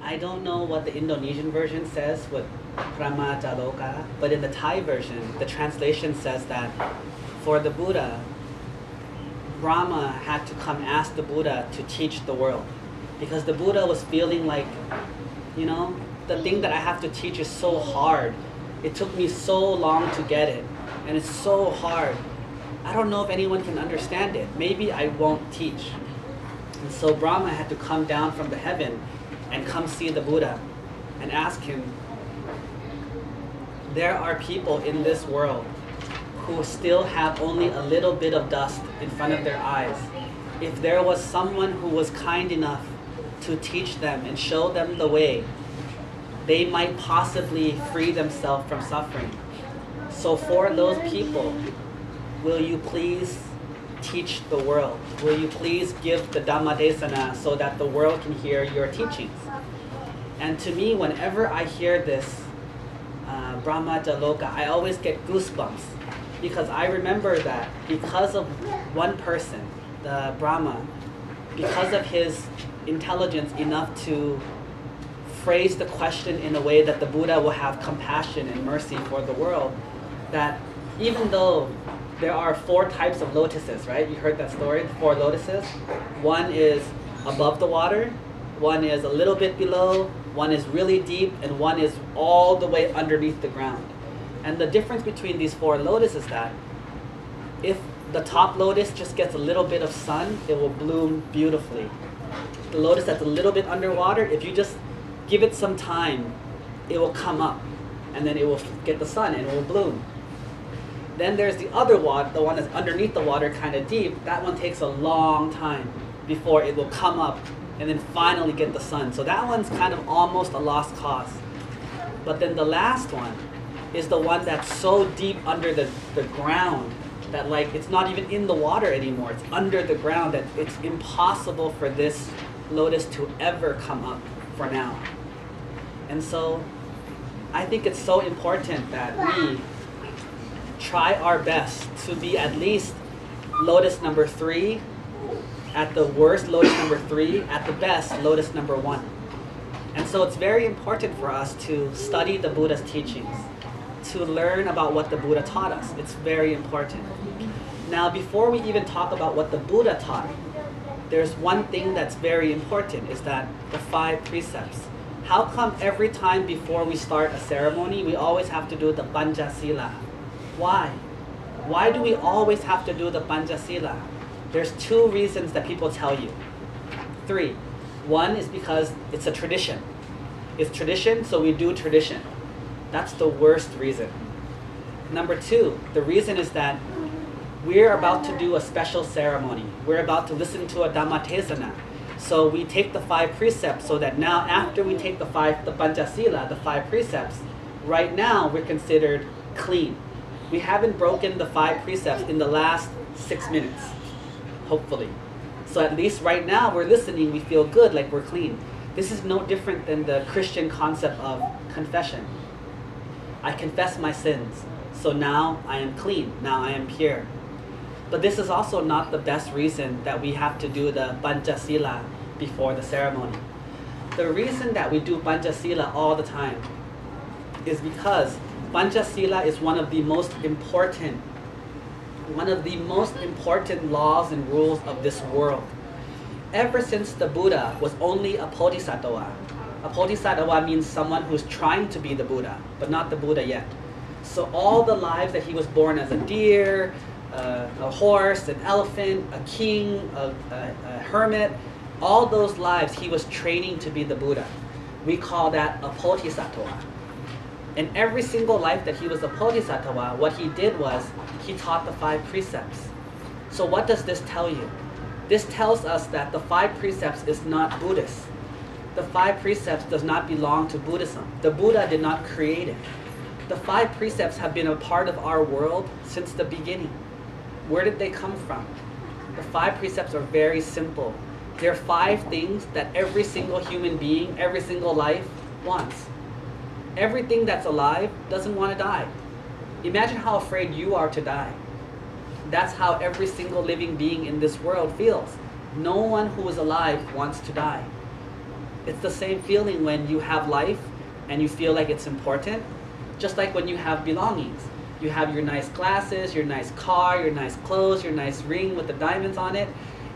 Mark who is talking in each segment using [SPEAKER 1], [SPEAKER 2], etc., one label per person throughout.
[SPEAKER 1] I don't know what the Indonesian version says with Brahma Jaloka, but in the Thai version, the translation says that for the Buddha, Brahma had to come ask the Buddha to teach the world. Because the Buddha was feeling like, you know, the thing that I have to teach is so hard. It took me so long to get it, and it's so hard. I don't know if anyone can understand it. Maybe I won't teach. And so Brahma had to come down from the heaven and come see the Buddha and ask him, there are people in this world who still have only a little bit of dust in front of their eyes. If there was someone who was kind enough to teach them and show them the way, they might possibly free themselves from suffering. So for those people, will you please teach the world? Will you please give the Dhamma Desana so that the world can hear your teachings? And to me, whenever I hear this Brahma Jaloka, I always get goosebumps, because I remember that because of one person, the Brahma, because of his intelligence enough to phrase the question in a way that the Buddha will have compassion and mercy for the world, that even though there are 4 types of lotuses, right? You heard that story, 4 lotuses. One is above the water, one is a little bit below, one is really deep, and one is all the way underneath the ground. And the difference between these 4 lotuses is that if the top lotus just gets a little bit of sun, it will bloom beautifully. The lotus that's a little bit underwater, if you just give it some time, it will come up, and then it will get the sun and it will bloom. Then there's the other one, the one that's underneath the water, kind of deep. That one takes a long time before it will come up and then finally get the sun. So that one's kind of almost a lost cause. But then the last one is the one that's so deep under the ground that, like, it's not even in the water anymore. It's under the ground that it's impossible for this lotus to ever come up for now. And so I think it's so important that we try our best to be at least lotus number 3, at the worst lotus number 3, at the best lotus number 1. And so it's very important for us to study the Buddha's teachings, to learn about what the Buddha taught us. It's very important. Now, before we even talk about what the Buddha taught, there's one thing that's very important, is that the 5 precepts. How come every time before we start a ceremony, we always have to do the Panchasila? Why? Why do we always have to do the Panchasila? There's 2 reasons that people tell you. 3. One is because it's a tradition. It's tradition, so we do tradition. That's the worst reason. Number 2, the reason is that we're about to do a special ceremony. We're about to listen to a Dhamma Tesana. So we take the 5 precepts so that now after we take the Panchasila, the 5 precepts, right now we're considered clean. We haven't broken the 5 precepts in the last 6 minutes, hopefully. So at least right now we're listening, we feel good, like we're clean. This is no different than the Christian concept of confession. I confess my sins, so now I am clean, now I am pure. But this is also not the best reason that we have to do the Panchasila before the ceremony. The reason that we do Panchasila all the time is because Panchasila is one of the most important laws and rules of this world. Ever since the Buddha was only a Bodhisattva. A Bodhisattva means someone who's trying to be the Buddha, but not the Buddha yet. So all the lives that he was born as a deer, a horse, an elephant, a king, a hermit, all those lives he was training to be the Buddha. We call that a Bodhisattva. And every single life that he was a Bodhisattva, what he did was he taught the 5 precepts. So what does this tell you? This tells us that the 5 precepts is not Buddhist. The 5 precepts does not belong to Buddhism. The Buddha did not create it. The 5 precepts have been a part of our world since the beginning. Where did they come from? The 5 precepts are very simple. They're 5 things that every single human being, every single life wants. Everything that's alive doesn't want to die. Imagine how afraid you are to die. That's how every single living being in this world feels. No one who is alive wants to die. It's the same feeling when you have life and you feel like it's important, just like when you have belongings. You have your nice glasses, your nice car, your nice clothes, your nice ring with the diamonds on it.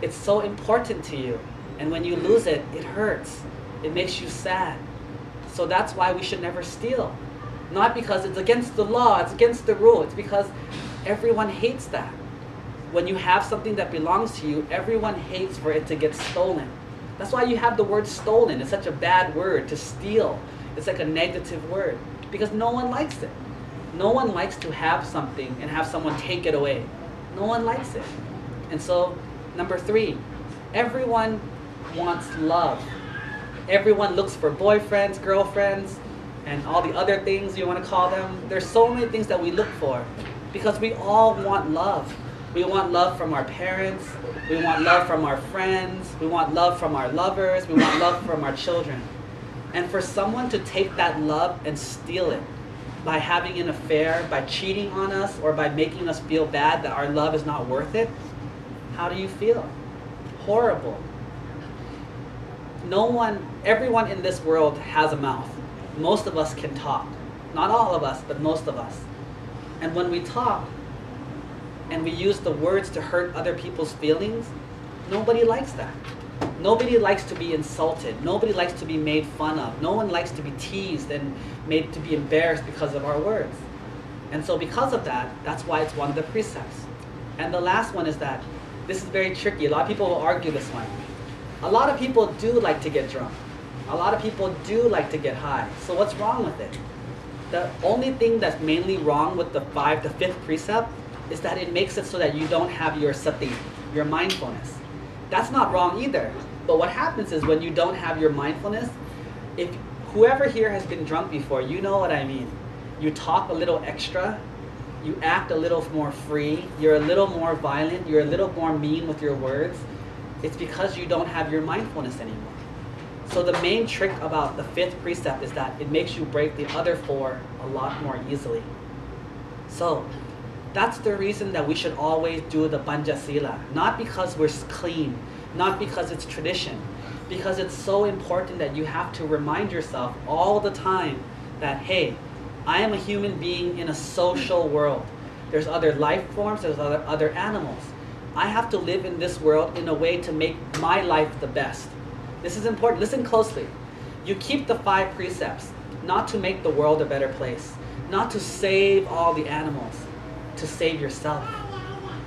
[SPEAKER 1] It's so important to you. And when you lose it, it hurts. It makes you sad. So that's why we should never steal. Not because it's against the law, it's against the rule. It's because everyone hates that. When you have something that belongs to you, everyone hates for it to get stolen. That's why you have the word stolen. It's such a bad word, to steal. It's like a negative word because no one likes it. No one likes to have something and have someone take it away. No one likes it. And so, number 3, everyone wants love. Everyone looks for boyfriends, girlfriends, and all the other things you want to call them. There's so many things that we look for because we all want love. We want love from our parents. We want love from our friends. We want love from our lovers. We want love from our children. And for someone to take that love and steal it by having an affair, by cheating on us, or by making us feel bad that our love is not worth it, how do you feel? Horrible. Everyone in this world has a mouth. Most of us can talk. Not all of us, but most of us. And when we talk, and we use the words to hurt other people's feelings, nobody likes that. Nobody likes to be insulted. Nobody likes to be made fun of. No one likes to be teased and made to be embarrassed because of our words. And so because of that, that's why it's one of the precepts. And the last one is that this is very tricky. A lot of people will argue this one. A lot of people do like to get drunk. A lot of people do like to get high. So what's wrong with it? The only thing that's mainly wrong with the 5th precept is that it makes it so that you don't have your sati, your mindfulness. That's not wrong either. But what happens is when you don't have your mindfulness, if whoever here has been drunk before, you know what I mean. You talk a little extra, you act a little more free, you're a little more violent, you're a little more mean with your words. It's because you don't have your mindfulness anymore. So the main trick about the 5th precept is that it makes you break the other 4 a lot more easily. So that's the reason that we should always do the Panchasila. Not because we're clean, not because it's tradition, because it's so important that you have to remind yourself all the time that, hey, I am a human being in a social world. There's other life forms, there's other animals. I have to live in this world in a way to make my life the best. This is important. Listen closely. You keep the 5 precepts, not to make the world a better place, not to save all the animals, to save yourself.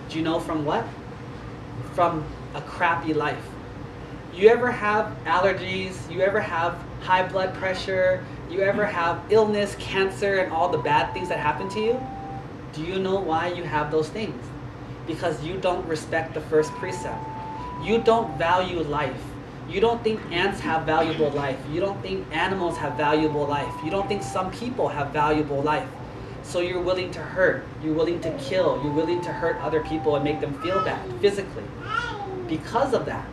[SPEAKER 1] Do you know from what? From a crappy life. You ever have allergies? You ever have high blood pressure? You ever have illness, cancer, and all the bad things that happen to you? Do you know why you have those things? Because you don't respect the 1st precept. You don't value life. You don't think ants have valuable life. You don't think animals have valuable life. You don't think some people have valuable life. So you're willing to hurt. You're willing to kill. You're willing to hurt other people and make them feel bad physically. Because of that,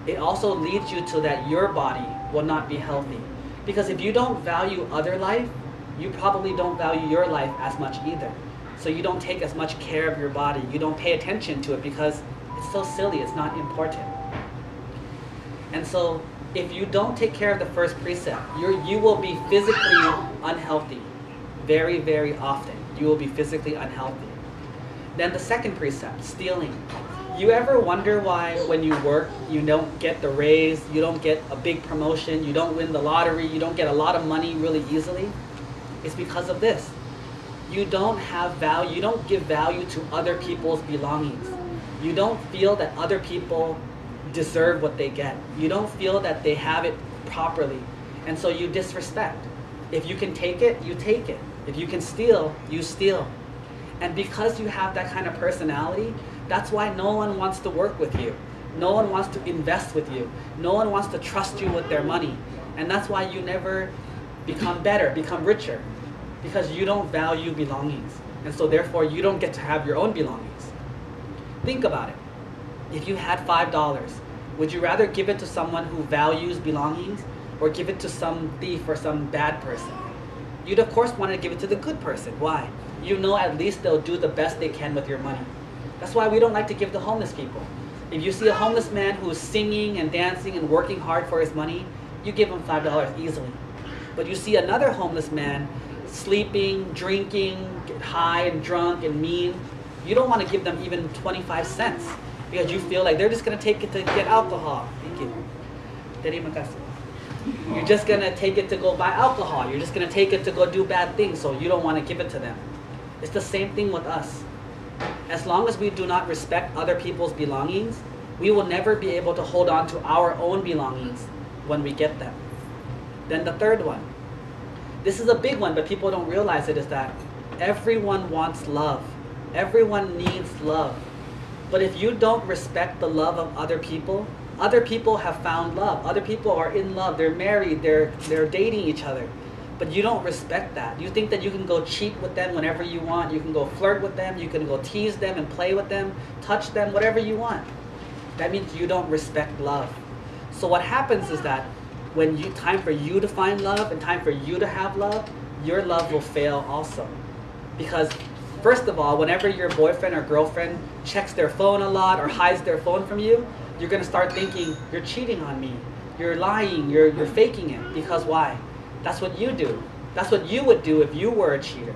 [SPEAKER 1] it also leads you to that your body will not be healthy. Because if you don't value other life, you probably don't value your life as much either. So you don't take as much care of your body. You don't pay attention to it because it's so silly. It's not important. And so if you don't take care of the 1st precept, you will be physically unhealthy. Very, very often. You will be physically unhealthy. Then the 2nd precept, stealing. You ever wonder why when you work, you don't get the raise, you don't get a big promotion, you don't win the lottery, you don't get a lot of money really easily? It's because of this. You don't have value, you don't give value to other people's belongings. You don't feel that other people deserve what they get. You don't feel that they have it properly. And so you disrespect. If you can take it, you take it. If you can steal, you steal. And because you have that kind of personality, that's why no one wants to work with you. No one wants to invest with you. No one wants to trust you with their money. And that's why you never become better, become richer. Because you don't value belongings. And so therefore you don't get to have your own belongings. Think about it. If you had $5, would you rather give it to someone who values belongings or give it to some thief or some bad person? You'd of course want to give it to the good person. Why? You know at least they'll do the best they can with your money. That's why we don't like to give to homeless people. If you see a homeless man who's singing and dancing and working hard for his money, you give him $5 easily. But you see another homeless man sleeping, drinking, get high and drunk and mean, you don't want to give them even 25 cents because you feel like they're just going to take it to get alcohol. Thank you. Terima kasih. You're just going to take it to go buy alcohol. You're just going to take it to go do bad things, so you don't want to give it to them. It's the same thing with us. As long as we do not respect other people's belongings, we will never be able to hold on to our own belongings when we get them. Then the third one. This is a big one, but people don't realize it, is that everyone wants love. Everyone needs love. But if you don't respect the love of other people have found love. Other people are in love. They're married. They're dating each other. But you don't respect that. You think that you can go cheat with them whenever you want. You can go flirt with them. You can go tease them and play with them, touch them, whatever you want. That means you don't respect love. So what happens is that when time for you to find love and time for you to have love, your love will fail also. Because first of all, whenever your boyfriend or girlfriend checks their phone a lot or hides their phone from you, you're going to start thinking, you're cheating on me, you're lying, you're faking it. Because why? That's what you do. That's what you would do if you were a cheater.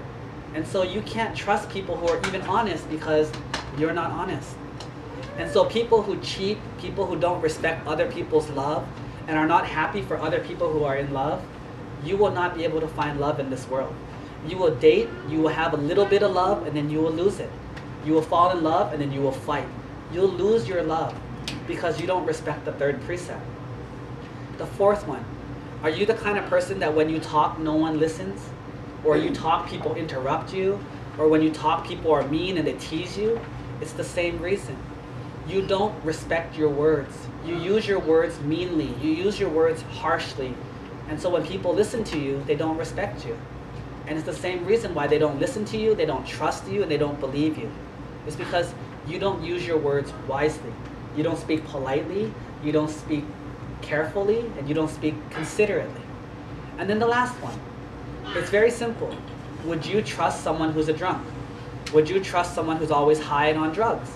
[SPEAKER 1] And so you can't trust people who are even honest because you're not honest. And so people who cheat, people who don't respect other people's love, and are not happy for other people who are in love, you will not be able to find love in this world. You will date, you will have a little bit of love, and then you will lose it. You will fall in love, and then you will fight. You'll lose your love because you don't respect the third precept. The fourth one, are you the kind of person that when you talk, no one listens? Or you talk, people interrupt you? Or when you talk, people are mean and they tease you? It's the same reason. You don't respect your words. You use your words meanly. You use your words harshly. And so when people listen to you, they don't respect you. And it's the same reason why they don't listen to you, they don't trust you, and they don't believe you. It's because you don't use your words wisely. You don't speak politely, you don't speak carefully, and you don't speak considerately. And then the last one. It's very simple. Would you trust someone who's a drunk? Would you trust someone who's always high and on drugs?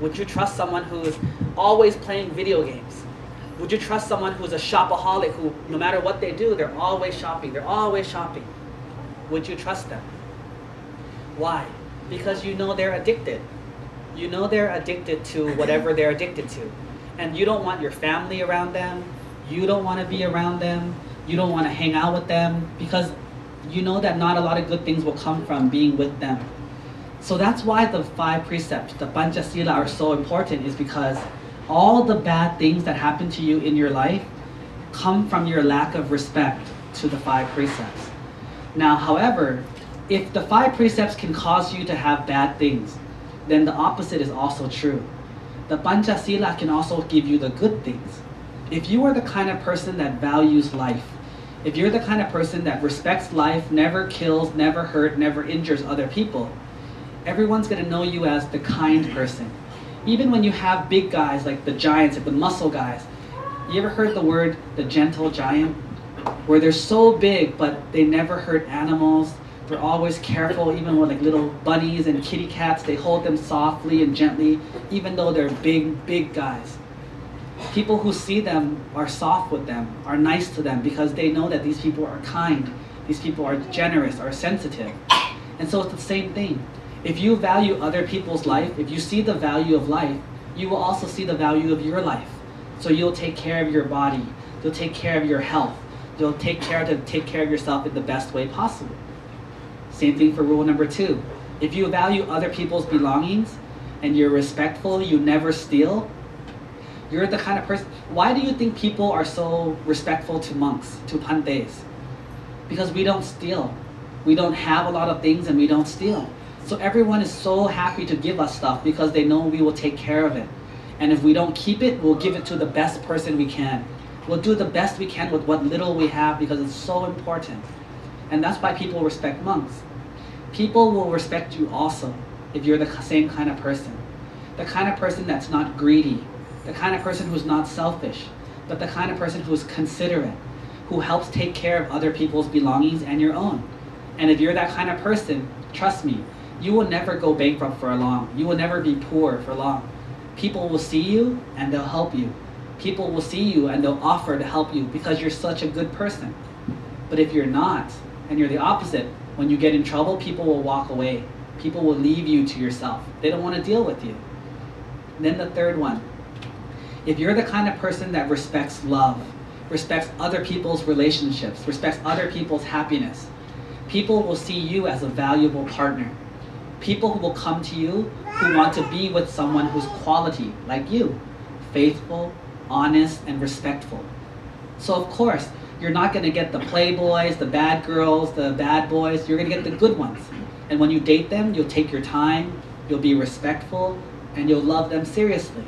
[SPEAKER 1] Would you trust someone who's always playing video games? Would you trust someone who's a shopaholic who, no matter what they do, they're always shopping, they're always shopping? Would you trust them? Why? Because you know they're addicted. You know they're addicted to whatever they're addicted to. And you don't want your family around them. You don't want to be around them. You don't want to hang out with them because you know that not a lot of good things will come from being with them. So that's why the 5 precepts, the Panchasila, are so important, is because all the bad things that happen to you in your life come from your lack of respect to the 5 precepts. Now, however, if the 5 precepts can cause you to have bad things, then the opposite is also true. The Panchasila can also give you the good things. If you are the kind of person that values life, if you're the kind of person that respects life, never kills, never hurt, never injures other people, everyone's going to know you as the kind person. Even when you have big guys like the giants, like the muscle guys, you ever heard the word the gentle giant? Where they're so big, but they never hurt animals. They're always careful, even with like little bunnies and kitty cats. They hold them softly and gently, even though they're big, big guys. People who see them are soft with them, are nice to them, because they know that these people are kind. These people are generous, are sensitive. And so it's the same thing. If you value other people's life, if you see the value of life, you will also see the value of your life. So you'll take care of your body. You'll take care of your health. You'll take care of yourself in the best way possible. Same thing for rule number 2. If you value other people's belongings and you're respectful, you never steal, you're the kind of person. Why do you think people are so respectful to monks, to pantes? Because we don't steal. We don't have a lot of things and we don't steal. So everyone is so happy to give us stuff because they know we will take care of it. And if we don't keep it, we'll give it to the best person we can. We'll do the best we can with what little we have because it's so important. And that's why people respect monks. People will respect you also if you're the same kind of person. The kind of person that's not greedy. The kind of person who's not selfish. But the kind of person who's considerate. Who helps take care of other people's belongings and your own. And if you're that kind of person, trust me, you will never go bankrupt for long. You will never be poor for long. People will see you and they'll help you. People will see you and they'll offer to help you because you're such a good person. But if you're not, and you're the opposite, when you get in trouble, people will walk away. People will leave you to yourself. They don't want to deal with you. And then the third one, if you're the kind of person that respects love, respects other people's relationships, respects other people's happiness, people will see you as a valuable partner. People who will come to you who want to be with someone who's quality, like you, faithful, honest, and respectful. So of course, you're not going to get the playboys, the bad girls, the bad boys. You're going to get the good ones. And when you date them, you'll take your time, you'll be respectful, and you'll love them seriously.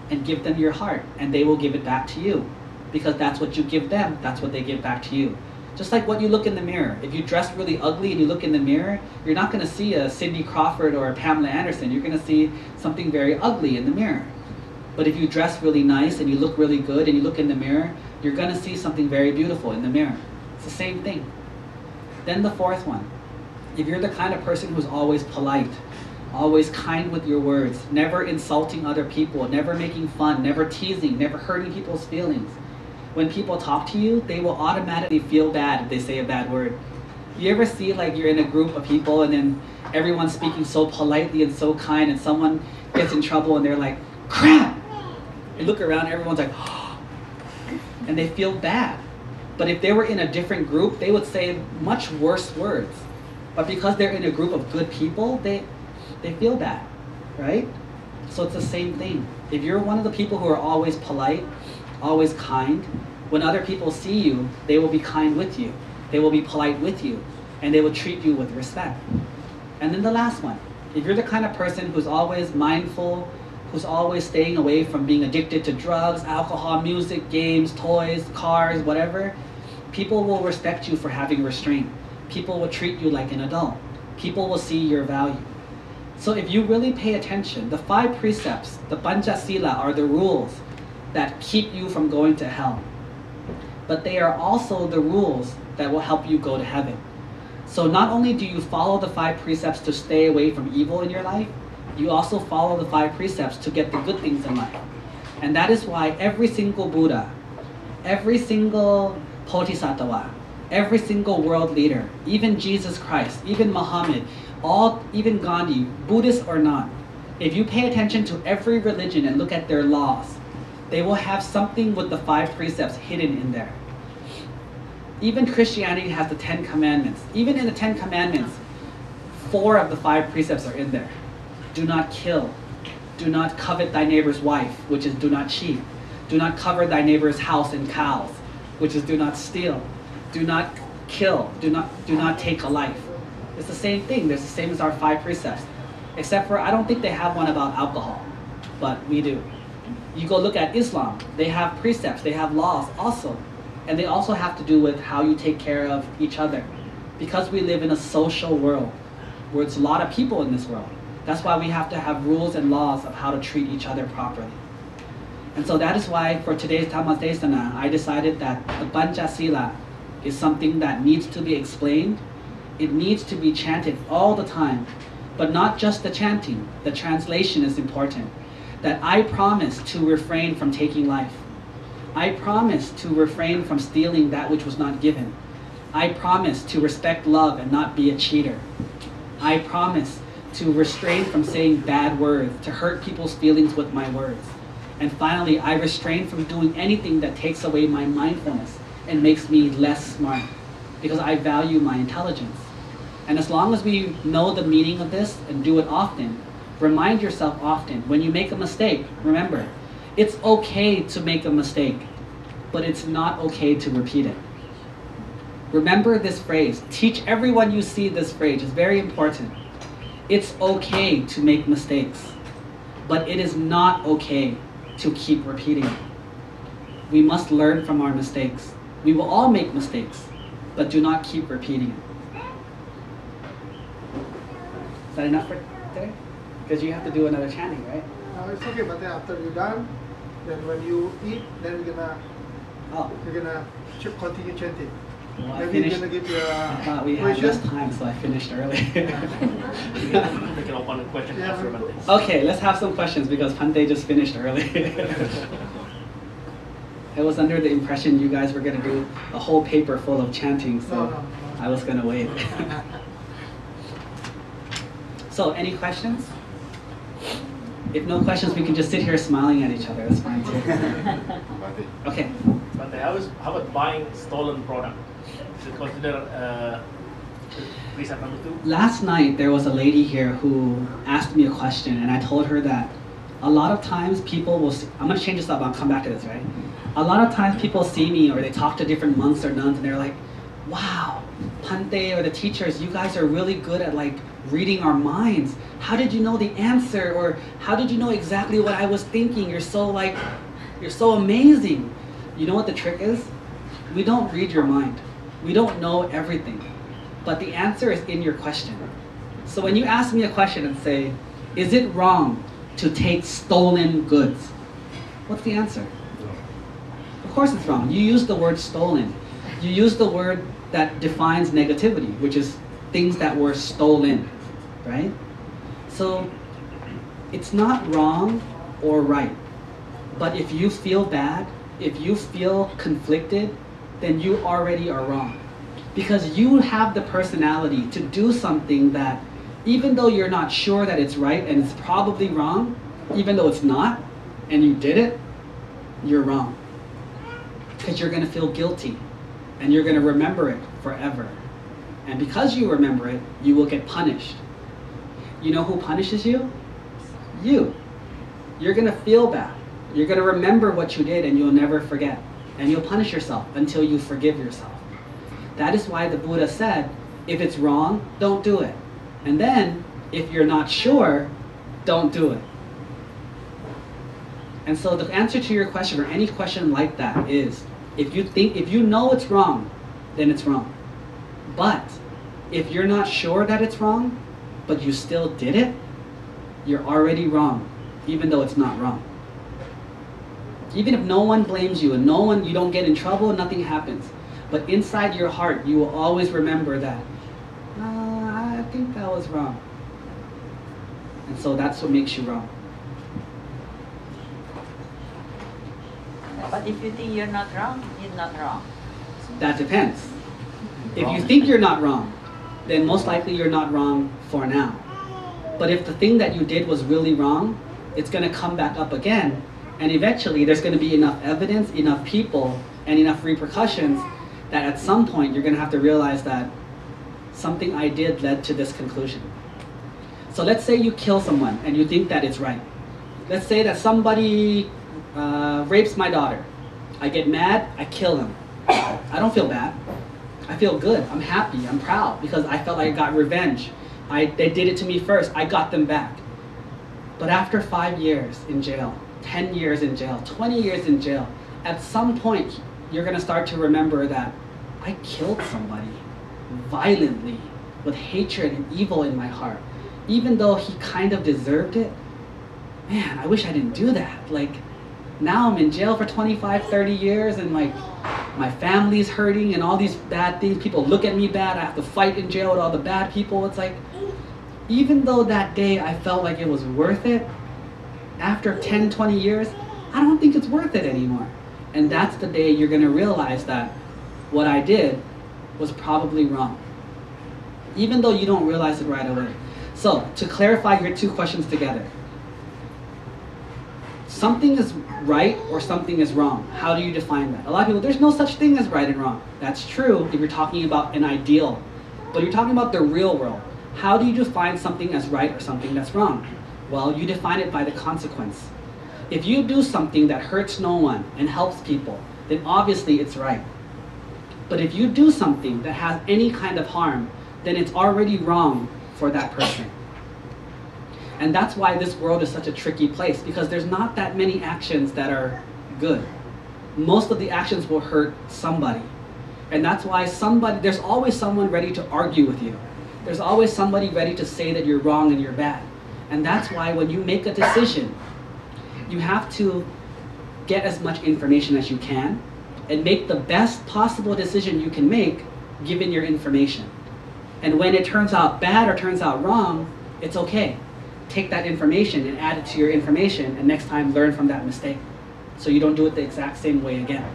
[SPEAKER 1] And give them your heart, and they will give it back to you. Because that's what you give them, that's what they give back to you. Just like what you look in the mirror. If you dress really ugly and you look in the mirror, you're not going to see a Cindy Crawford or a Pamela Anderson. You're going to see something very ugly in the mirror. But if you dress really nice and you look really good and you look in the mirror, you're going to see something very beautiful in the mirror. It's the same thing. Then the fourth one. If you're the kind of person who's always polite, always kind with your words, never insulting other people, never making fun, never teasing, never hurting people's feelings, when people talk to you, they will automatically feel bad if they say a bad word. You ever see like you're in a group of people and then everyone's speaking so politely and so kind and someone gets in trouble and they're like, crap! You look around, everyone's like, oh, and they feel bad. But if they were in a different group, they would say much worse words. But because they're in a group of good people, they feel bad, right? So it's the same thing. If you're one of the people who are always polite, always kind, when other people see you, they will be kind with you. They will be polite with you, and they will treat you with respect. And then the last one, if you're the kind of person who's always mindful, who's always staying away from being addicted to drugs, alcohol, music, games, toys, cars, whatever, people will respect you for having restraint. People will treat you like an adult. People will see your value. So if you really pay attention, the 5 precepts, the Panchasila, are the rules that keep you from going to hell. But they are also the rules that will help you go to heaven. So not only do you follow the 5 precepts to stay away from evil in your life, you also follow the 5 precepts to get the good things in life. And that is why every single Buddha, every single Bodhisattva, every single world leader, even Jesus Christ, even Muhammad, even Gandhi, Buddhist or not, if you pay attention to every religion and look at their laws, they will have something with the 5 precepts hidden in there. Even Christianity has the 10 commandments. Even in the 10 commandments, 4 of the 5 precepts are in there. Do not kill. Do not covet thy neighbor's wife, which is do not cheat. Do not cover thy neighbor's house and cows, which is do not steal. Do not kill. Do not take a life. It's the same thing. There's the same as our 5 precepts. Except for, I don't think they have one about alcohol, but we do. You go look at Islam, they have precepts, they have laws also. And they also have to do with how you take care of each other. Because we live in a social world, where it's a lot of people in this world. That's why we have to have rules and laws of how to treat each other properly. And so that is why for today's Dhamma Desana, I decided that the Panchasila is something that needs to be explained. It needs to be chanted all the time. But not just the chanting, the translation is important. That I promise to refrain from taking life. I promise to refrain from stealing that which was not given. I promise to respect love and not be a cheater. I promise to restrain from saying bad words, to hurt people's feelings with my words. And finally, I restrain from doing anything that takes away my mindfulness and makes me less smart, because I value my intelligence. And as long as we know the meaning of this and do it often, remind yourself often, when you make a mistake, remember, it's okay to make a mistake, but it's not okay to repeat it. Remember this phrase. Teach everyone you see this phrase. It's very important. It's okay to make mistakes, but it is not okay to keep repeating it. We must learn from our mistakes. We will all make mistakes, but do not keep repeating it. Is that enough for today? Because you have to do another chanting, right?
[SPEAKER 2] It's okay, but then after you're done, then when you eat, then you're gonna continue chanting.
[SPEAKER 1] Well,
[SPEAKER 2] maybe you're gonna give your
[SPEAKER 1] I thought we had less time, so I finished early.
[SPEAKER 3] We can open a question after Monday.
[SPEAKER 1] Okay, let's have some questions because Pante just finished early. I was under the impression you guys were going to do a whole paper full of chanting, so
[SPEAKER 2] No.
[SPEAKER 1] I was going to wait. So, any questions? If no questions, we can just sit here smiling at each other. That's fine too. Okay.
[SPEAKER 3] But how about buying stolen product? Is it considered preset number 2?
[SPEAKER 1] Last night, there was a lady here who asked me a question, and I told her that a lot of times people will see, I'm going to change this up, I'll come back to this, right? A lot of times people see me or they talk to different monks or nuns and they're like, wow, Pante or the teachers, you guys are really good at like reading our minds. How did you know the answer? Or how did you know exactly what I was thinking? You're so amazing. You know what the trick is? We don't read your mind. We don't know everything. But the answer is in your question. So when you ask me a question and say, is it wrong to take stolen goods? What's the answer? Of course it's wrong. You use the word stolen. You use the word that defines negativity, which is things that were stolen, right? So it's not wrong or right. But if you feel bad, if you feel conflicted, then you already are wrong. Because you have the personality to do something that, even though you're not sure that it's right and it's probably wrong, even though it's not, and you did it, you're wrong. Because you're going to feel guilty, and you're going to remember it forever. And because you remember it, you will get punished. You know who punishes you? You. You're going to feel bad. You're going to remember what you did, and you'll never forget. And you'll punish yourself until you forgive yourself. That is why the Buddha said, if it's wrong, don't do it. And then, if you're not sure, don't do it. And so the answer to your question, or any question like that, is if you know it's wrong, then it's wrong. But if you're not sure that it's wrong, but you still did it, you're already wrong, even though it's not wrong. Even if no one blames you and you don't get in trouble, nothing happens. But inside your heart, you will always remember that, I think that was wrong. And so that's what makes you wrong.
[SPEAKER 4] But if you think you're not wrong, you're not wrong.
[SPEAKER 1] That depends. If you think you're not wrong, then most likely you're not wrong for now. But if the thing that you did was really wrong, it's going to come back up again. And eventually there's going to be enough evidence, enough people, and enough repercussions that at some point you're going to have to realize that something I did led to this conclusion. So let's say you kill someone and you think that it's right. Let's say that somebody rapes my daughter. I get mad, I kill him. I don't feel bad. I feel good. I'm happy. I'm proud because I felt like I got revenge. They did it to me first. I got them back. But after 5 years in jail, 10 years in jail, 20 years in jail, at some point you're going to start to remember that I killed somebody violently with hatred and evil in my heart. Even though he kind of deserved it, man, I wish I didn't do that. Like, now I'm in jail for 25, 30 years and my family's hurting and all these bad things. People look at me bad. I have to fight in jail with all the bad people. It's like, even though that day I felt like it was worth it, after 10, 20 years, I don't think it's worth it anymore. And that's the day you're going to realize that what I did was probably wrong. Even though you don't realize it right away. So, to clarify your two questions together. Something is right or something is wrong. How do you define that? A lot of people, there's no such thing as right and wrong. That's true if you're talking about an ideal. But you're talking about the real world. How do you define something as right or something that's wrong? Well, you define it by the consequence. If you do something that hurts no one and helps people, then obviously it's right. But if you do something that has any kind of harm, then it's already wrong for that person. And that's why this world is such a tricky place, because there's not that many actions that are good. Most of the actions will hurt somebody. And that's why there's always someone ready to argue with you. There's always somebody ready to say that you're wrong and you're bad. And that's why when you make a decision, you have to get as much information as you can and make the best possible decision you can make given your information. And when it turns out bad or turns out wrong, it's okay. Take that information and add it to your information, and next time learn from that mistake. so you don't do it the exact same way again.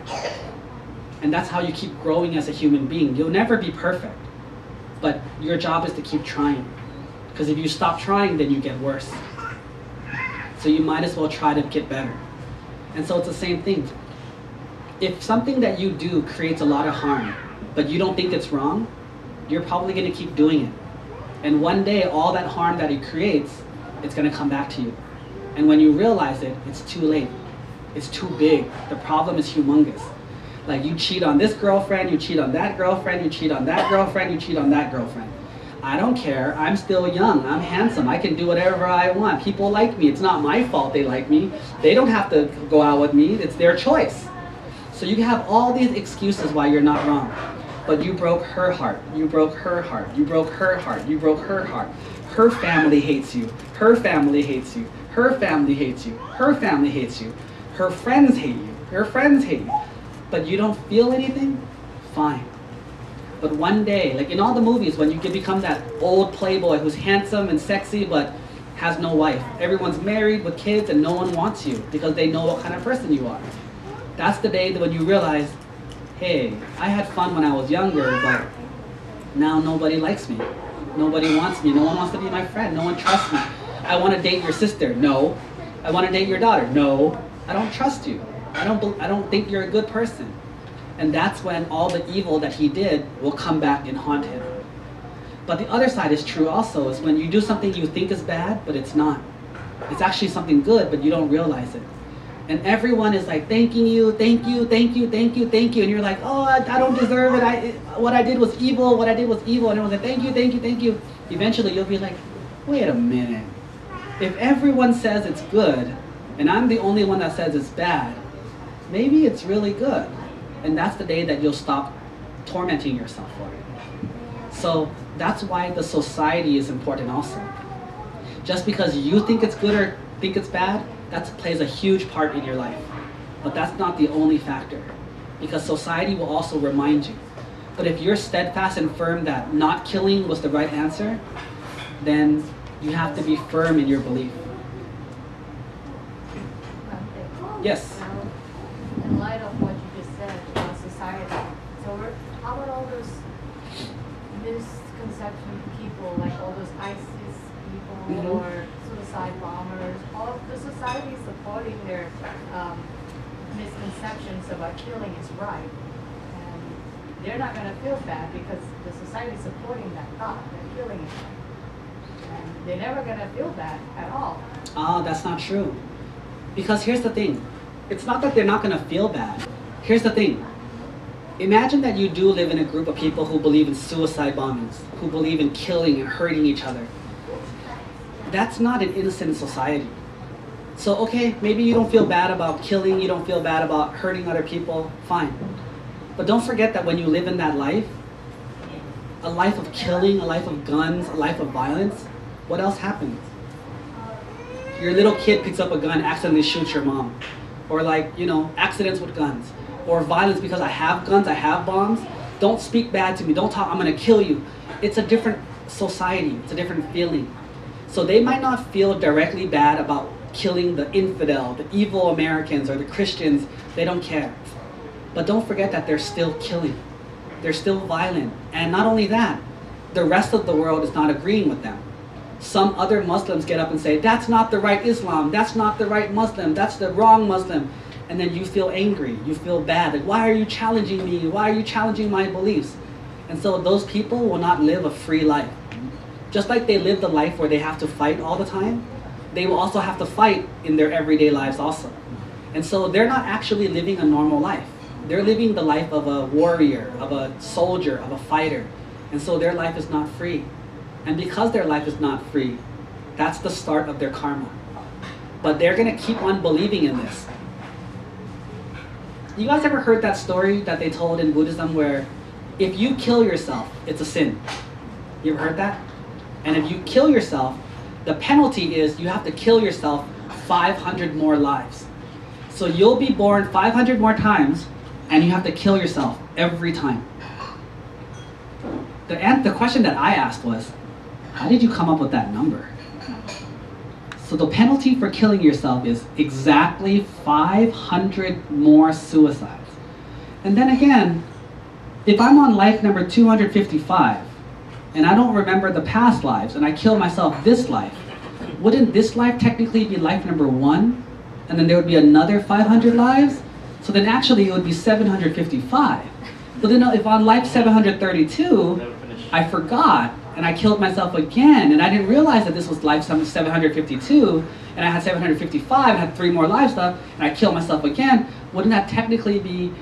[SPEAKER 1] And that's how you keep growing as a human being. You'll never be perfect, but your job is to keep trying. Because if you stop trying, then you get worse. So you might as well try to get better. And so it's the same thing. If something that you do creates a lot of harm, but you don't think it's wrong, you're probably going to keep doing it. And one day, all that harm that it creates, it's going to come back to you. And when you realize it, it's too late. It's too big. The problem is humongous. Like, you cheat on this girlfriend, you cheat on that girlfriend, you cheat on that girlfriend, you cheat on that girlfriend. I don't care. I'm still young. I'm handsome. I can do whatever I want. People like me. It's not my fault they like me. They don't have to go out with me. It's their choice. So you have all these excuses why you're not wrong. But you broke her heart. You broke her heart. You broke her heart. You broke her heart. Her family hates you. Her family hates you. Her family hates you. Her family hates you. Her friends hate you. Her friends hate you. But you don't feel anything? Fine. But one day, like in all the movies, when you can become that old playboy who's handsome and sexy but has no wife. Everyone's married with kids and no one wants you because they know what kind of person you are. That's the day that when you realize, hey, I had fun when I was younger, but now nobody likes me. Nobody wants me. No one wants to be my friend. No one trusts me. I want to date your sister. No. I want to date your daughter. No. I don't trust you. I don't think you're a good person. And that's when all the evil that he did will come back and haunt him. But the other side is true also, is when you do something you think is bad, but it's not. It's actually something good, but you don't realize it. And everyone is like, thanking you, thank you, thank you, thank you, thank you. And you're like, oh, I don't deserve it. What I did was evil, what I did was evil. And everyone's like, thank you, thank you, thank you. Eventually you'll be like, wait a minute. If everyone says it's good, and I'm the only one that says it's bad, maybe it's really good. And that's the day that you'll stop tormenting yourself for it. So that's why the society is important also. Just because you think it's good or think it's bad, that plays a huge part in your life. But that's not the only factor, because society will also remind you. But if you're steadfast and firm that not killing was the right answer, then you have to be firm in your belief. Yes?
[SPEAKER 5] In light of what you just said about society, so how about all those misconception people, like all those ISIS people or suicide bombers, all of the society supporting their misconceptions about killing is right. And they're not going to feel bad because the society is supporting that thought that killing is right. And they're never going to feel bad at all.
[SPEAKER 1] Oh, that's not true. Because here's the thing. It's not that they're not going to feel bad. Here's the thing. Imagine that you do live in a group of people who believe in suicide bombings, who believe in killing and hurting each other. That's not an innocent society. So, okay, maybe you don't feel bad about killing, you don't feel bad about hurting other people, fine. But don't forget that when you live in that life, a life of killing, a life of guns, a life of violence, what else happens? Your little kid picks up a gun, accidentally shoots your mom. Or like, you know, accidents with guns. Or violence because I have guns, I have bombs. Don't speak bad to me, don't talk, I'm gonna kill you. It's a different society, it's a different feeling. So they might not feel directly bad about killing the infidel, the evil Americans or the Christians, they don't care. But don't forget that they're still killing. They're still violent. And not only that, the rest of the world is not agreeing with them. Some other Muslims get up and say, that's not the right Islam, that's not the right Muslim, that's the wrong Muslim. And then you feel angry, you feel bad. Like, why are you challenging me? Why are you challenging my beliefs? And so those people will not live a free life. Just like they live the life where they have to fight all the time, they will also have to fight in their everyday lives also. And so they're not actually living a normal life. They're living the life of a warrior, of a soldier, of a fighter. And so their life is not free. And because their life is not free, that's the start of their karma. But they're going to keep on believing in this. You guys ever heard that story that they told in Buddhism where if you kill yourself, it's a sin? You ever heard that? And if you kill yourself, the penalty is you have to kill yourself 500 more lives. So you'll be born 500 more times and you have to kill yourself every time. The question that I asked was, how did you come up with that number? So the penalty for killing yourself is exactly 500 more suicides. And then again, if I'm on life number 255, and I don't remember the past lives, and I kill myself this life, wouldn't this life technically be life number 1? And then there would be another 500 lives? So then actually it would be 755. But then if on life 732, I forgot, and I killed myself again, and I didn't realize that this was life 752, and I had 755, and I had 3 more lives left, and I killed myself again, wouldn't that technically be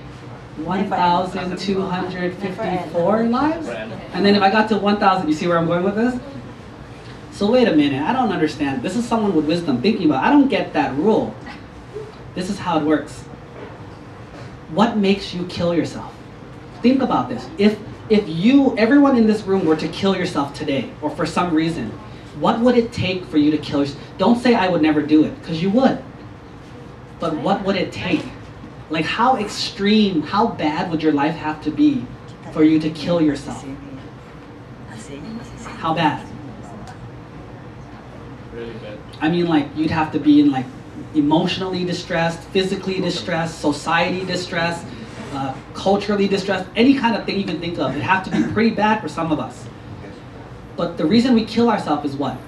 [SPEAKER 1] 1,254 lives? And then if I got to 1,000, you see where I'm going with this? So wait a minute, I don't understand. This is someone with wisdom thinking about it. I don't get that rule. This is how it works. What makes you kill yourself? Think about this. If everyone in this room were to kill yourself today, or for some reason, what would it take for you to kill yourself? Don't say I would never do it, because you would. But what would it take? Like how extreme, how bad would your life have to be for you to kill yourself? How bad?
[SPEAKER 3] Really bad.
[SPEAKER 1] I mean, like you'd have to be in like emotionally distressed, physically distressed, society distressed, culturally distressed, any kind of thing you can think of. It'd have to be pretty bad for some of us. But the reason we kill ourselves is what?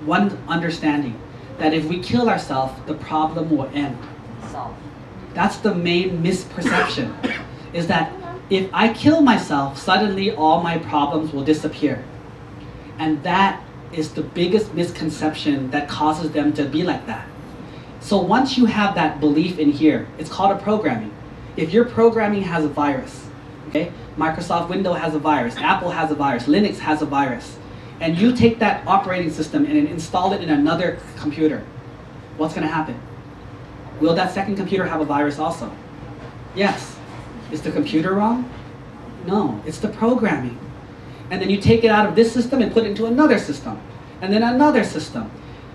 [SPEAKER 1] One understanding, that if we kill ourselves, the problem will end. That's the main misperception, is that if I kill myself, suddenly all my problems will disappear. And that is the biggest misconception that causes them to be like that. So once you have that belief in here, it's called a programming. If your programming has a virus, okay, Microsoft Windows has a virus, Apple has a virus, Linux has a virus, and you take that operating system and install it in another computer, what's going to happen? Will that second computer have a virus also? Yes. Is the computer wrong? No, it's the programming. And then you take it out of this system and put it into another system, and then another system.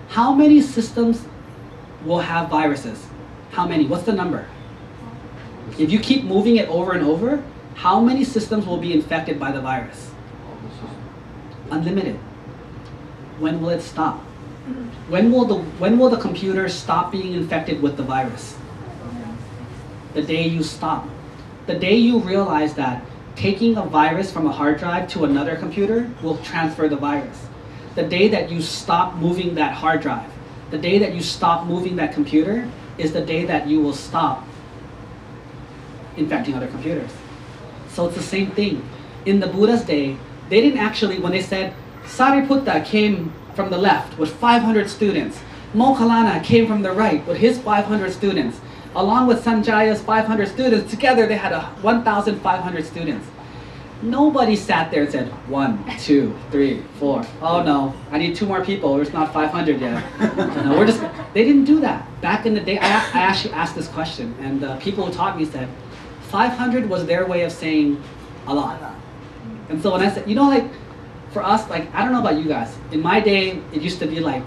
[SPEAKER 1] How many systems will have viruses? How many? What's the number? If you keep moving it over and over, how many systems will be infected by the virus? Unlimited. When will it stop? When will the computer stop being infected with the virus? The day you stop. The day you realize that taking a virus from a hard drive to another computer will transfer the virus. The day that you stop moving that hard drive, the day that you stop moving that computer is the day that you will stop infecting other computers. So it's the same thing. In the Buddha's day, they didn't actually, when they said, Sariputta came from the left with 500 students, Moggallana came from the right with his 500 students, along with Sanjaya's 500 students, together they had 1,500 students. Nobody sat there and said, 1, 2, 3, 4. Oh no, I need 2 more people, it's not 500 yet. No, they didn't do that. Back in the day, I actually asked this question, and people who taught me said, 500 was their way of saying a lot. And so when I said, you know, like, for us, like, I don't know about you guys, in my day, it used to be like,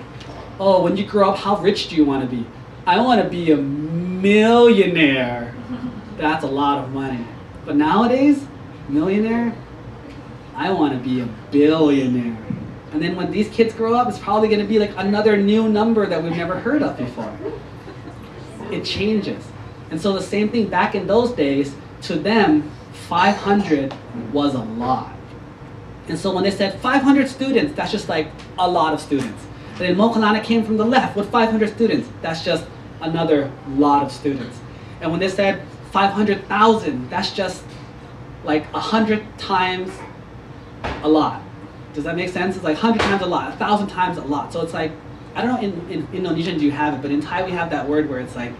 [SPEAKER 1] oh, when you grow up, how rich do you want to be? I want to be a millionaire. That's a lot of money. But nowadays, millionaire, I want to be a billionaire. And then when these kids grow up, it's probably going to be like another new number that we've never heard of before. It changes. And so the same thing back in those days, to them, 500 was a lot. And so when they said 500 students, that's just like a lot of students. And then Moggallana came from the left with 500 students, that's just another lot of students. And when they said 500,000, that's just like 100 times a lot. Does that make sense? It's like 100 times a lot, 1,000 times a lot. So it's like, I don't know in Indonesian do you have it, but in Thai we have that word where it's like,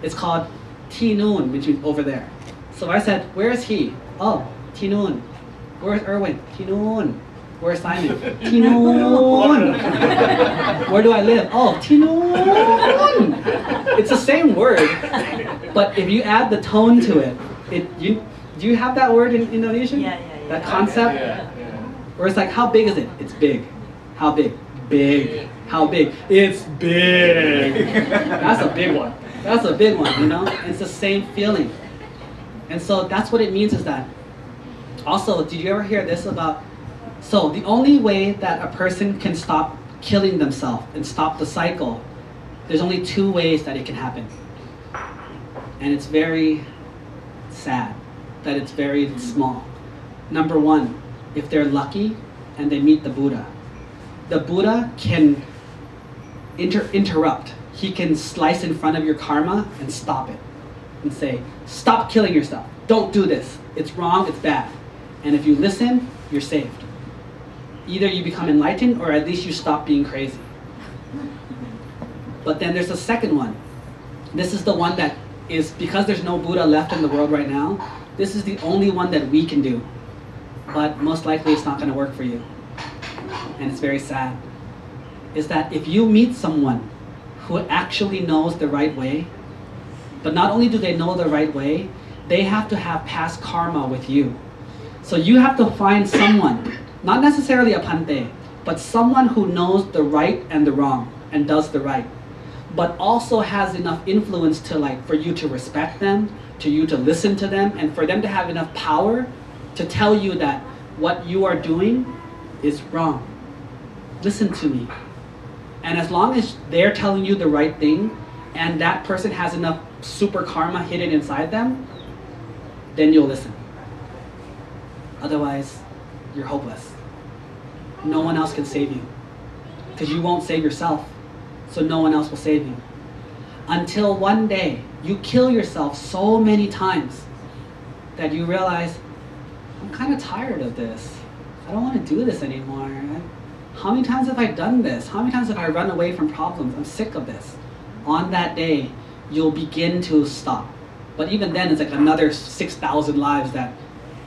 [SPEAKER 1] it's called Tinun, which means over there. So I said, where is he? Oh, Tinun. Where's Erwin? Tinun. Where's Simon? Tinun. Where do I live? Oh, Tinun. It's the same word, but if you add the tone to it, do you have that word in Indonesian?
[SPEAKER 4] Yeah.
[SPEAKER 1] That concept?
[SPEAKER 3] Yeah.
[SPEAKER 1] Where it's like, how big is it? It's big. How big? Big. How big? It's big. That's a big one. That's a big one, you know? It's the same feeling. And so that's what it means is that. Also, did you ever hear this about, so the only way that a person can stop killing themselves and stop the cycle, there's only two ways that it can happen. And it's very sad that it's very small. Number one, if they're lucky and they meet the Buddha can interrupt. He can slice in front of your karma and stop it and say, stop killing yourself. Don't do this. It's wrong, it's bad. And if you listen, you're saved. Either you become enlightened or at least you stop being crazy. But then there's a second one. This is the one that is, because there's no Buddha left in the world right now, this is the only one that we can do. But most likely it's not going to work for you. And it's very sad. Is that if you meet someone who actually knows the right way, but not only do they know the right way, they have to have past karma with you. So you have to find someone, not necessarily a Pante, but someone who knows the right and the wrong and does the right, but also has enough influence to for you to respect them, to you to listen to them, and for them to have enough power to tell you that what you are doing is wrong. Listen to me. And as long as they're telling you the right thing, and that person has enough super karma hidden inside them, then you'll listen. Otherwise, you're hopeless. No one else can save you. Because you won't save yourself, so no one else will save you. Until one day, you kill yourself so many times that you realize, I'm kind of tired of this. I don't want to do this anymore. How many times have I done this? How many times have I run away from problems? I'm sick of this. On that day, you'll begin to stop. But even then, it's like another 6,000 lives that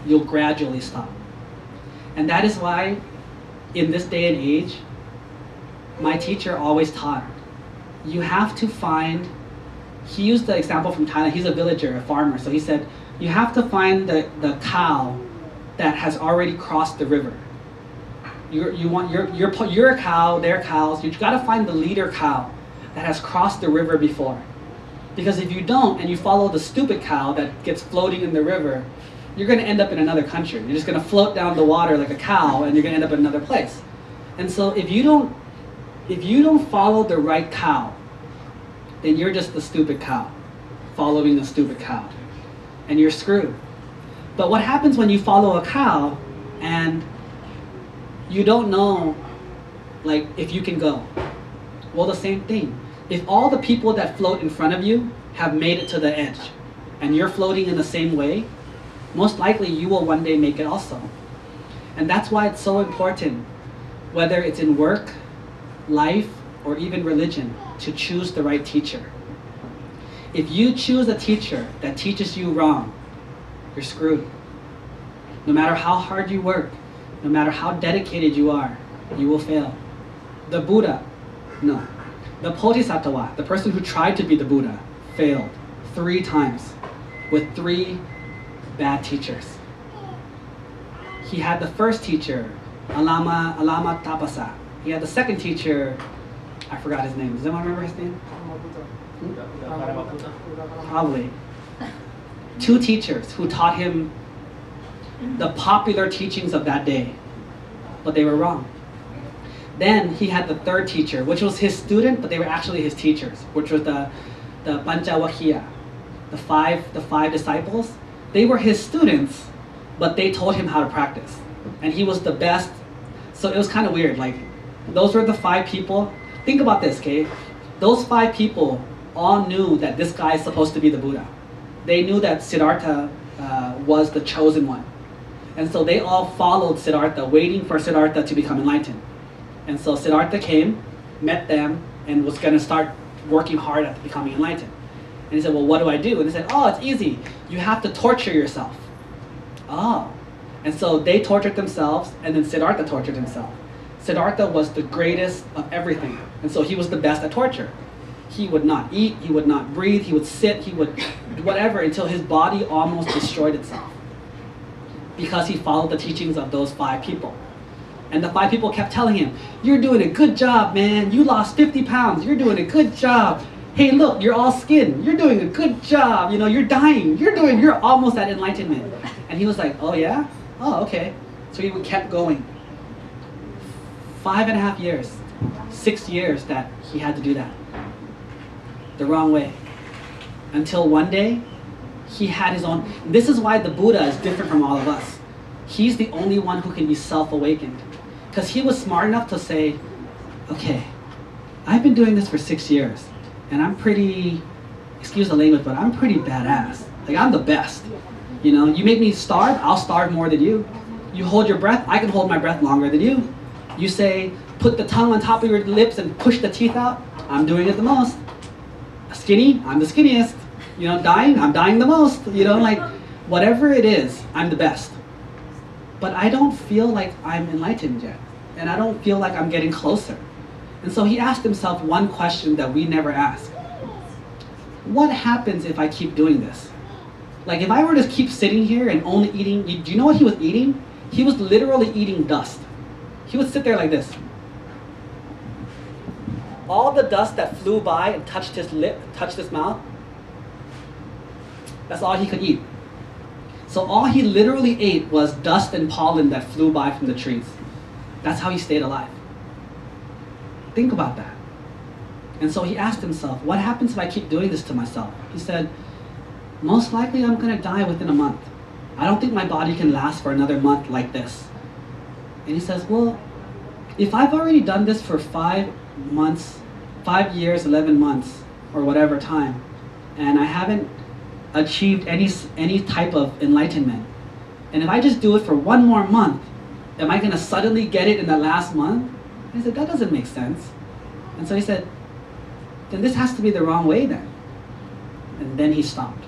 [SPEAKER 1] you'll gradually stop. And that is why, in this day and age, my teacher always taught, you have to find, he used the example from Thailand, he's a villager, a farmer, so he said, you have to find the cow that has already crossed the river. You're a cow, they're cows, you've got to find the leader cow that has crossed the river before. Because if you don't, and you follow the stupid cow that gets floating in the river, you're going to end up in another country. You're just going to float down the water like a cow, and you're going to end up in another place. And so if you don't follow the right cow, then you're just the stupid cow, following the stupid cow, and you're screwed. But what happens when you follow a cow, and you don't know, if you can go? Well, the same thing. If all the people that float in front of you have made it to the edge, and you're floating in the same way, most likely you will one day make it also. And that's why it's so important, whether it's in work, life, or even religion, to choose the right teacher. If you choose a teacher that teaches you wrong, you're screwed. No matter how hard you work, no matter how dedicated you are, you will fail. The Buddha, no. The Bodhisattva, the person who tried to be the Buddha, failed 3 times with 3 bad teachers. He had the first teacher, Alama Tapasa. He had the second teacher, I forgot his name. Does anyone remember his name? Probably. 2 teachers who taught him the popular teachings of that day, but they were wrong. Then he had the third teacher, which was his student, but they were actually his teachers, which was the Pancavakhiya, the five disciples. They were his students, but they told him how to practice, and he was the best. So it was kind of weird. Those were the 5 people. Think about this, okay? Those 5 people all knew that this guy is supposed to be the Buddha. They knew that Siddhartha was the chosen one. And so they all followed Siddhartha, waiting for Siddhartha to become enlightened. And so Siddhartha came, met them, and was going to start working hard at becoming enlightened. And he said, well, what do I do? And they said, oh, it's easy. You have to torture yourself. Oh. And so they tortured themselves, and then Siddhartha tortured himself. Siddhartha was the greatest of everything. And so he was the best at torture. He would not eat, he would not breathe, he would sit, he would do whatever until his body almost destroyed itself. Because he followed the teachings of those 5 people. And the 5 people kept telling him, you're doing a good job, man. You lost 50 pounds. You're doing a good job. Hey, look, you're all skin. You're doing a good job. You're dying. You're almost at enlightenment. And he was like, oh yeah? Oh, okay. So he kept going. 5.5 years. 6 years that he had to do that the wrong way. Until one day, he had his own. This is why the Buddha is different from all of us. He's the only one who can be self-awakened. Because he was smart enough to say, okay, I've been doing this for 6 years, and I'm pretty, excuse the language, but I'm pretty badass. Like, I'm the best. You know, you make me starve, I'll starve more than you. You hold your breath, I can hold my breath longer than you. You say, put the tongue on top of your lips and push the teeth out, I'm doing it the most. Skinny, I'm the skinniest. You know, dying, I'm dying the most. You know, like, whatever it is, I'm the best. But I don't feel like I'm enlightened yet. And I don't feel like I'm getting closer. And so he asked himself one question that we never ask. What happens if I keep doing this? Like, if I were to keep sitting here and only eating, do you know what he was eating? He was literally eating dust. He would sit there like this. All the dust that flew by and touched his lip, touched his mouth, that's all he could eat. So all he literally ate was dust and pollen that flew by from the trees. That's how he stayed alive. Think about that. And so he asked himself, what happens if I keep doing this to myself? He said, most likely I'm going to die within a month. I don't think my body can last for another month like this. And he says, well, if I've already done this for 5 months, 5 years, 11 months, or whatever time, and I haven't achieved any type of enlightenment, and if I just do it for 1 more month, am I going to suddenly get it in the last month? I said, that doesn't make sense. And so he said, then this has to be the wrong way then. And then he stopped.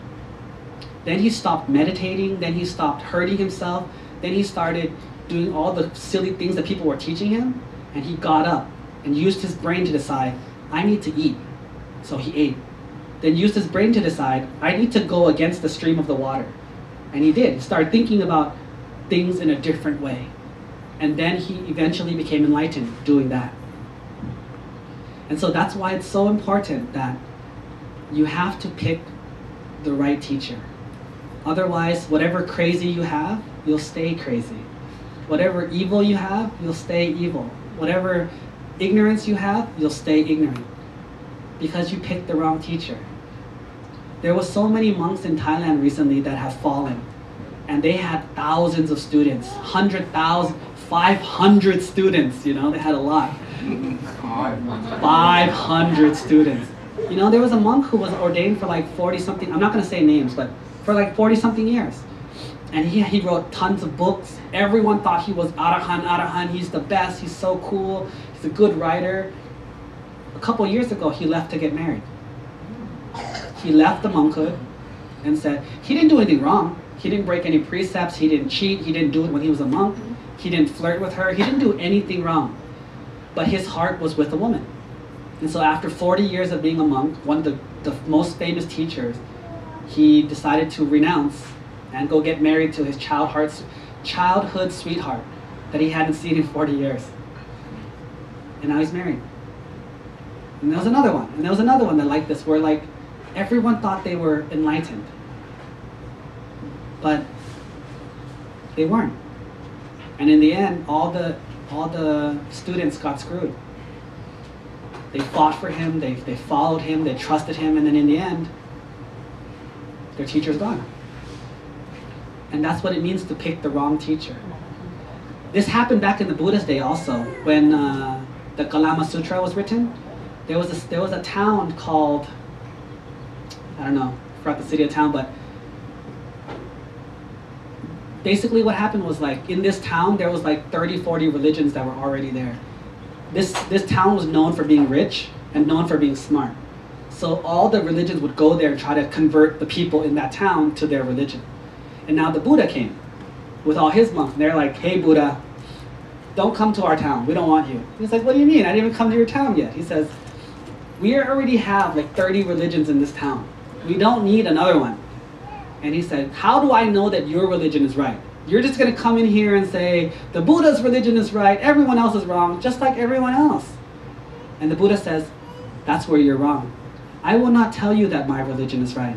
[SPEAKER 1] Then he stopped meditating, then he stopped hurting himself, then he started doing all the silly things that people were teaching him, and he got up and used his brain to decide, I need to eat. So he ate. Then used his brain to decide, I need to go against the stream of the water. And he did. He started thinking about things in a different way. And then he eventually became enlightened doing that. And so that's why it's so important that you have to pick the right teacher. Otherwise, whatever crazy you have, you'll stay crazy. Whatever evil you have, you'll stay evil. Whatever ignorance you have, you'll stay ignorant. Because you picked the wrong teacher. There was so many monks in Thailand recently that have fallen. And they had thousands of students, 100,000, 500 students, you know, they had a lot. 500 students. You know, there was a monk who was ordained for like 40-something, I'm not going to say names, but for like 40-something years. And he wrote tons of books. Everyone thought he was arahant, he's the best, he's so cool, he's a good writer. A couple years ago, he left to get married. He left the monkhood and said, he didn't do anything wrong. He didn't break any precepts, he didn't cheat, he didn't do it when he was a monk. He didn't flirt with her, he didn't do anything wrong. But his heart was with a woman. And so after 40 years of being a monk, one of the most famous teachers, he decided to renounce and go get married to his childhood sweetheart that he hadn't seen in 40 years. And now he's married. And there was another one, and there was another one that like this, where like everyone thought they were enlightened. But they weren't. And in the end, all the students got screwed. They fought for him, they followed him, they trusted him, and then in the end, their teacher's gone. And that's what it means to pick the wrong teacher. This happened back in the Buddha's day also, when the Kalama Sutra was written. There was a town called, I don't know, I forgot the city or town, but basically what happened was like, in this town, there was like 30, 40 religions that were already there. This town was known for being rich and known for being smart. So all the religions would go there and try to convert the people in that town to their religion. And now the Buddha came with all his monks, and they're like, hey Buddha, don't come to our town, we don't want you. He's like, what do you mean? I didn't even come to your town yet. He says, we already have like 30 religions in this town. We don't need another one. And he said, how do I know that your religion is right? You're just going to come in here and say, the Buddha's religion is right, everyone else is wrong, just like everyone else. And the Buddha says, that's where you're wrong. I will not tell you that my religion is right.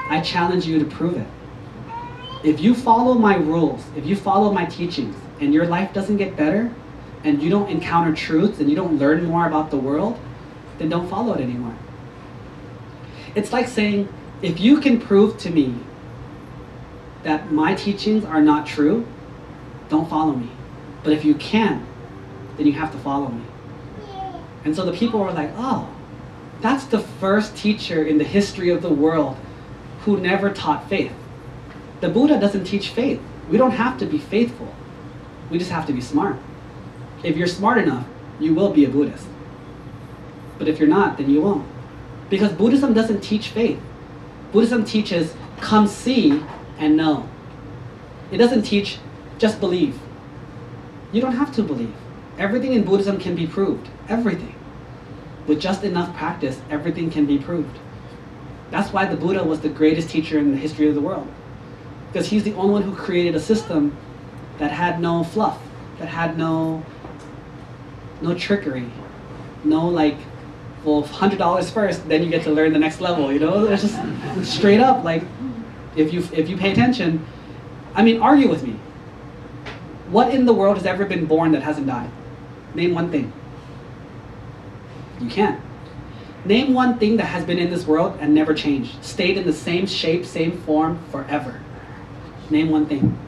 [SPEAKER 1] I challenge you to prove it. If you follow my rules, if you follow my teachings, and your life doesn't get better, and you don't encounter truths and you don't learn more about the world, then don't follow it anymore. It's like saying, if you can prove to me that my teachings are not true, don't follow me. But if you can, then you have to follow me. And so the people were like, oh, that's the first teacher in the history of the world who never taught faith. The Buddha doesn't teach faith. We don't have to be faithful. We just have to be smart. If you're smart enough, you will be a Buddhist. But if you're not, then you won't. Because Buddhism doesn't teach faith. Buddhism teaches, come see and know. It doesn't teach, just believe. You don't have to believe. Everything in Buddhism can be proved. Everything. With just enough practice, everything can be proved. That's why the Buddha was the greatest teacher in the history of the world. Because he's the only one who created a system that had no fluff, that had no trickery, no like, well, $100 first, then you get to learn the next level, you know? It's just straight up, like, if you pay attention, I mean, argue with me. What in the world has ever been born that hasn't died? Name one thing. You can't. Name one thing that has been in this world and never changed, stayed in the same shape, same form forever. Name one thing.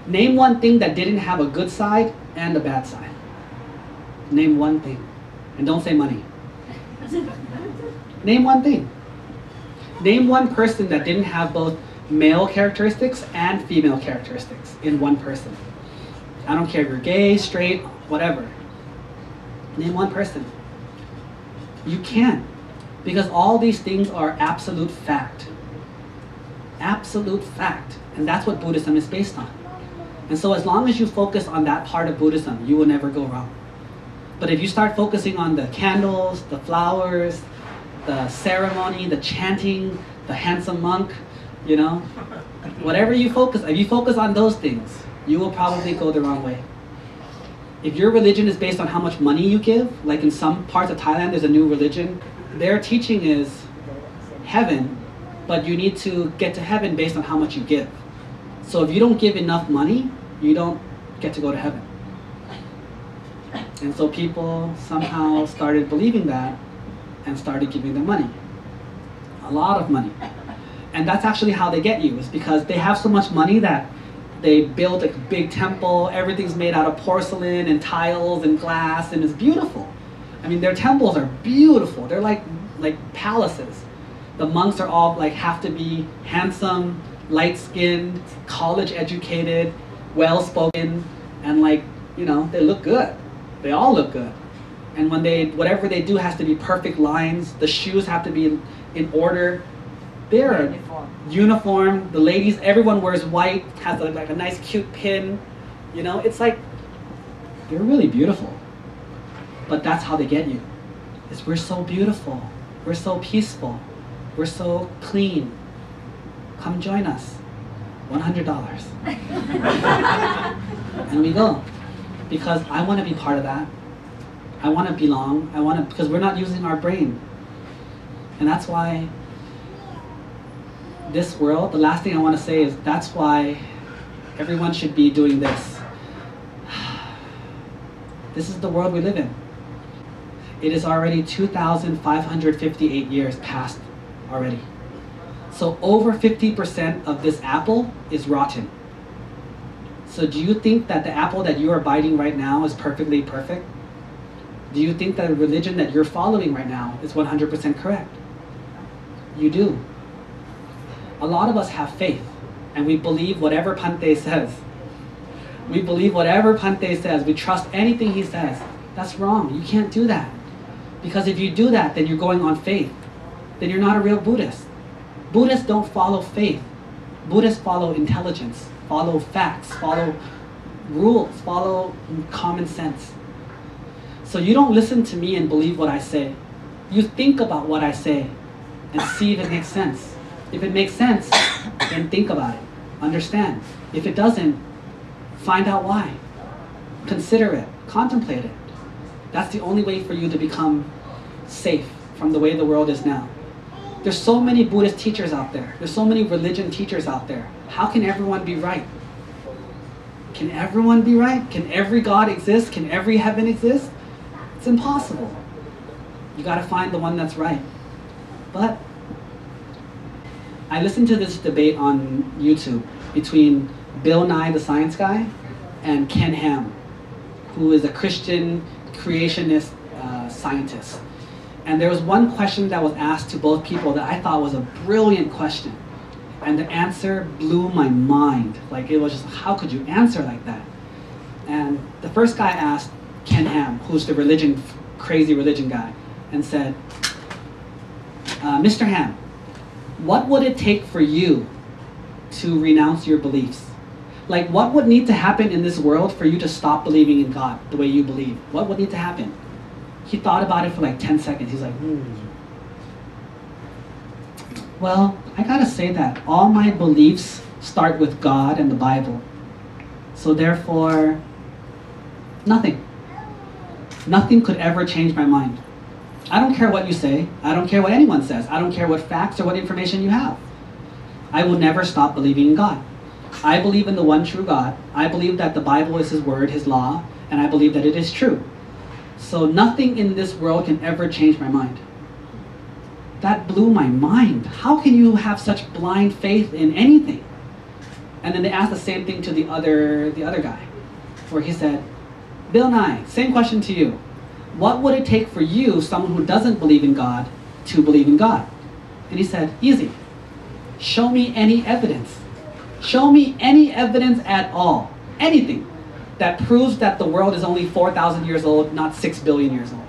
[SPEAKER 1] Name one thing that didn't have a good side and a bad side. Name one thing. And don't say money. Name one thing. Name one person that didn't have both male characteristics and female characteristics in one person. I don't care if you're gay, straight, whatever. Name one person. You can. Because all these things are absolute fact. Absolute fact. And that's what Buddhism is based on. And so as long as you focus on that part of Buddhism, you will never go wrong. But if you start focusing on the candles, the flowers, the ceremony, the chanting, the handsome monk, you know, whatever you focus, if you focus on those things, you will probably go the wrong way. If your religion is based on how much money you give, like in some parts of Thailand there's a new religion, their teaching is heaven, but you need to get to heaven based on how much you give. So if you don't give enough money, you don't get to go to heaven. And so people somehow started believing that and started giving them money. A lot of money. And that's actually how they get you, is because they have so much money that they build a big temple, everything's made out of porcelain and tiles and glass, and it's beautiful. I mean, their temples are beautiful. They're like palaces. The monks are all like, have to be handsome, light-skinned, college-educated, well-spoken, and like, you know, they look good. They all look good. And when whatever they do has to be perfect lines, the shoes have to be in order. They're uniform. The ladies, everyone wears white, has like a nice cute pin. You know, it's like, they're really beautiful. But that's how they get you. Is we're so beautiful. We're so peaceful. We're so clean. Come join us. $100. And we go. Because I want to be part of that. I want to belong. Because we're not using our brain. And that's why this world, the last thing I want to say is that's why everyone should be doing this. This is the world we live in. It is already 2,558 years past already. So over 50% of this apple is rotten. So do you think that the apple that you are biting right now is perfectly perfect? Do you think that the religion that you're following right now is 100% correct? You do. A lot of us have faith, and we believe whatever Pante says. We believe whatever Pante says. We trust anything he says. That's wrong. You can't do that. Because if you do that, then you're going on faith. Then you're not a real Buddhist. Buddhists don't follow faith. Buddhists follow intelligence, follow facts, follow rules, follow common sense. So you don't listen to me and believe what I say. You think about what I say and see if it makes sense. If it makes sense, then think about it. Understand. If it doesn't, find out why. Consider it. Contemplate it. That's the only way for you to become safe from the way the world is now. There's so many Buddhist teachers out there. There's so many religion teachers out there. How can everyone be right? Can everyone be right? Can every God exist? Can every heaven exist? It's impossible. You got to find the one that's right. But I listened to this debate on YouTube between Bill Nye, the science guy, and Ken Ham, who is a Christian creationist scientist. And there was one question that was asked to both people that I thought was a brilliant question. And the answer blew my mind. Like, it was just, how could you answer like that? And the first guy asked Ken Ham, who's the crazy religion guy, and said, Mr. Ham, what would it take for you to renounce your beliefs? Like, what would need to happen in this world for you to stop believing in God the way you believe? What would need to happen? He thought about it for like 10 seconds. He's like, Well, I gotta say that all my beliefs start with God and the Bible. So therefore, nothing. Nothing could ever change my mind. I don't care what you say. I don't care what anyone says. I don't care what facts or what information you have. I will never stop believing in God. I believe in the one true God. I believe that the Bible is His word, His law, and I believe that it is true. So nothing in this world can ever change my mind. That blew my mind. How can you have such blind faith in anything? And then they asked the same thing to the other guy, where he said, Bill Nye, same question to you. What would it take for you, someone who doesn't believe in God, to believe in God? And he said, easy. Show me any evidence. Show me any evidence at all. Anything that proves that the world is only 4,000 years old, not 6 billion years old.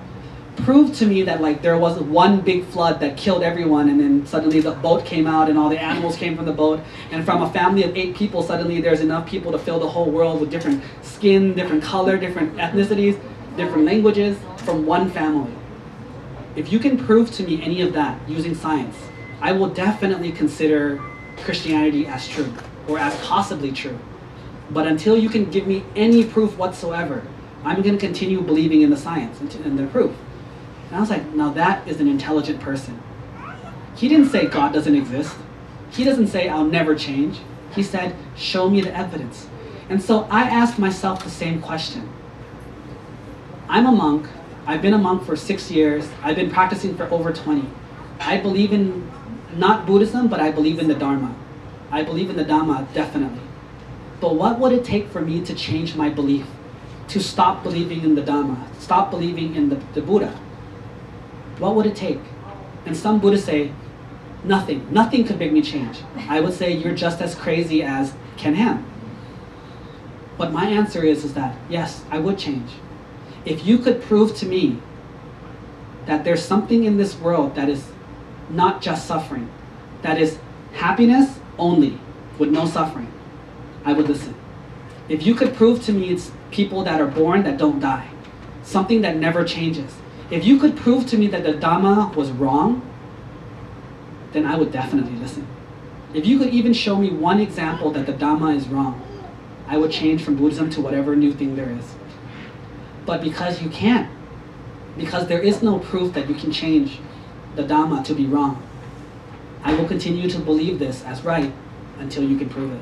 [SPEAKER 1] Prove to me that like there was one big flood that killed everyone, and then suddenly the boat came out and all the animals came from the boat, and from a family of 8 people, suddenly there's enough people to fill the whole world with different skin, different color, different ethnicities, different languages, from one family. If you can prove to me any of that using science, I will definitely consider Christianity as true, or as possibly true. But until you can give me any proof whatsoever, I'm going to continue believing in the science and the proof. And I was like, now that is an intelligent person. He didn't say God doesn't exist. He doesn't say I'll never change. He said, show me the evidence. And so I asked myself the same question. I'm a monk. I've been a monk for 6 years. I've been practicing for over 20. I believe in not Buddhism, but I believe in the Dharma. I believe in the Dhamma, definitely. But what would it take for me to change my belief? To stop believing in the Dhamma, stop believing in the Buddha? What would it take? And some Buddhists say, nothing. Nothing could make me change. I would say you're just as crazy as Ken Ham. But my answer is that, yes, I would change. If you could prove to me that there's something in this world that is not just suffering, that is happiness only, with no suffering, I would listen. If you could prove to me it's people that are born that don't die, something that never changes, if you could prove to me that the Dhamma was wrong, then I would definitely listen. If you could even show me one example that the Dhamma is wrong, I would change from Buddhism to whatever new thing there is. But because you can't, because there is no proof that you can change the Dhamma to be wrong, I will continue to believe this as right until you can prove it.